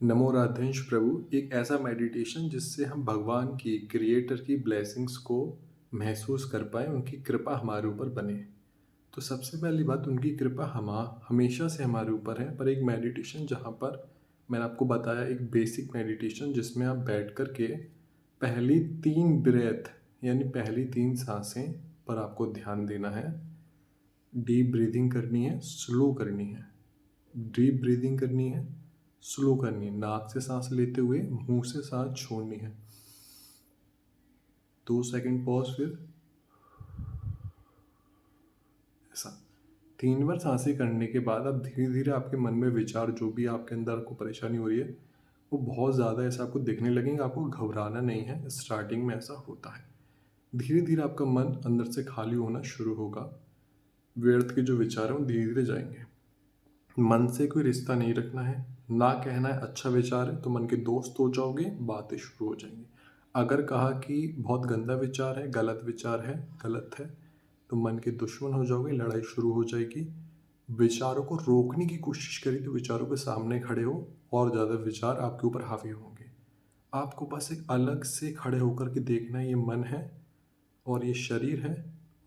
नमो राधेश प्रभु एक ऐसा मेडिटेशन जिससे हम भगवान की क्रिएटर की ब्लेसिंग्स को महसूस कर पाएँ, उनकी कृपा हमारे ऊपर बने। तो सबसे पहली बात, उनकी कृपा हमेशा से हमारे ऊपर है। पर एक मेडिटेशन जहाँ पर मैंने आपको बताया, एक बेसिक मेडिटेशन जिसमें आप बैठ कर के पहली 3 ब्रेथ यानी पहली 3 सांसें पर आपको ध्यान देना है। डीप ब्रीदिंग करनी है, स्लो करनी है। डीप ब्रीदिंग करनी है, स्लो करनी है। नाक से सांस लेते हुए मुंह से सांस छोड़नी है। 2 सेकंड पॉज, फिर ऐसा 3 बार सांसें करने के बाद अब धीरे धीरे आपके मन में विचार, जो भी आपके अंदर आपको परेशानी हो रही है, वो बहुत ज़्यादा ऐसा आपको दिखने लगेंगे। आपको घबराना नहीं है, स्टार्टिंग में ऐसा होता है। धीरे धीरे आपका मन अंदर से खाली होना शुरू होगा। व्यर्थ के जो विचार हैं वो धीरे धीरे जाएंगे। मन से कोई रिश्ता नहीं रखना है, ना कहना है अच्छा विचार है तो मन के दोस्त हो जाओगे, बातें शुरू हो जाएंगी। अगर कहा कि बहुत गंदा विचार है, गलत विचार है, गलत है, तो मन के दुश्मन हो जाओगे, लड़ाई शुरू हो जाएगी। विचारों को रोकने की कोशिश करी तो विचारों के सामने खड़े हो और ज़्यादा विचार आपके ऊपर हावी होंगे। आपको बस एक अलग से खड़े होकर के देखना है, ये मन है और ये शरीर है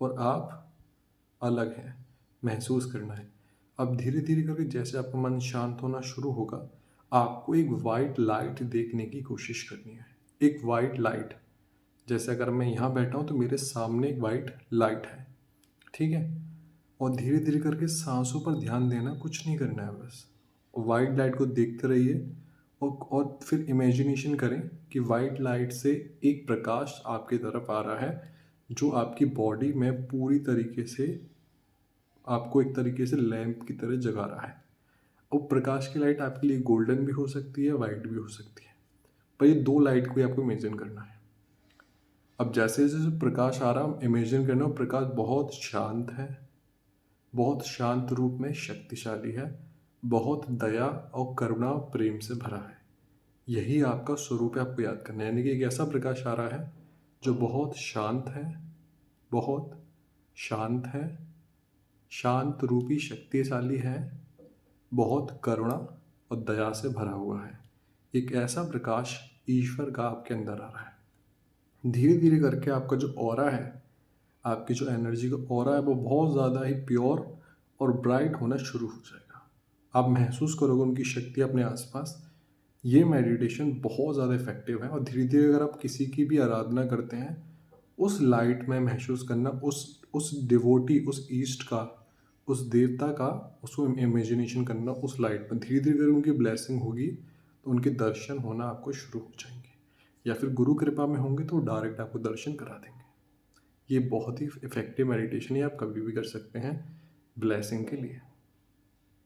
और आप अलग हैं, महसूस करना है। अब धीरे धीरे करके जैसे आपका मन शांत होना शुरू होगा, आपको एक वाइट लाइट देखने की कोशिश करनी है। एक वाइट लाइट, जैसे अगर मैं यहाँ बैठा हूँ तो मेरे सामने एक वाइट लाइट है, ठीक है। और धीरे धीरे करके सांसों पर ध्यान देना, कुछ नहीं करना है, बस वाइट लाइट को देखते रहिए। और फिर इमेजिनेशन करें कि वाइट लाइट से एक प्रकाश आपकी तरफ आ रहा है, जो आपकी बॉडी में पूरी तरीके से आपको एक तरीके से लैंप की तरह जगा रहा है। और प्रकाश की लाइट आपके लिए गोल्डन भी हो सकती है, वाइट भी हो सकती है, पर ये 2 लाइट को ही आपको इमेजिन करना है। अब जैसे जैसे प्रकाश आ रहा है, इमेजिन करना प्रकाश बहुत शांत है, बहुत शांत रूप में शक्तिशाली है, बहुत दया और करुणा और प्रेम से भरा है। यही आपका स्वरूप है, आपको याद करना है। यानी कि एक ऐसा प्रकाश आ रहा है जो बहुत शांत है, बहुत शांत है, शांत रूपी शक्तिशाली है, बहुत करुणा और दया से भरा हुआ है। एक ऐसा प्रकाश ईश्वर का आपके अंदर आ रहा है। धीरे धीरे करके आपका जो ऑरा है, आपकी जो एनर्जी का ऑरा है, वो बहुत ज़्यादा ही प्योर और ब्राइट होना शुरू हो जाएगा। आप महसूस करोगे उनकी शक्ति अपने आसपास। ये मेडिटेशन बहुत ज़्यादा इफेक्टिव है। और धीरे धीरे अगर आप किसी की भी आराधना करते हैं, उस लाइट में महसूस करना, उस डिवोटी, उस ईस्ट का, उस देवता का, उसको इमेजिनेशन करना उस लाइट में। धीरे धीरे अगर उनकी ब्लेसिंग होगी तो उनके दर्शन होना आपको शुरू हो जाएंगे, या फिर गुरु कृपा में होंगे तो डायरेक्ट आपको दर्शन करा देंगे। ये बहुत ही इफेक्टिव मेडिटेशन है, आप कभी भी कर सकते हैं ब्लेसिंग के लिए।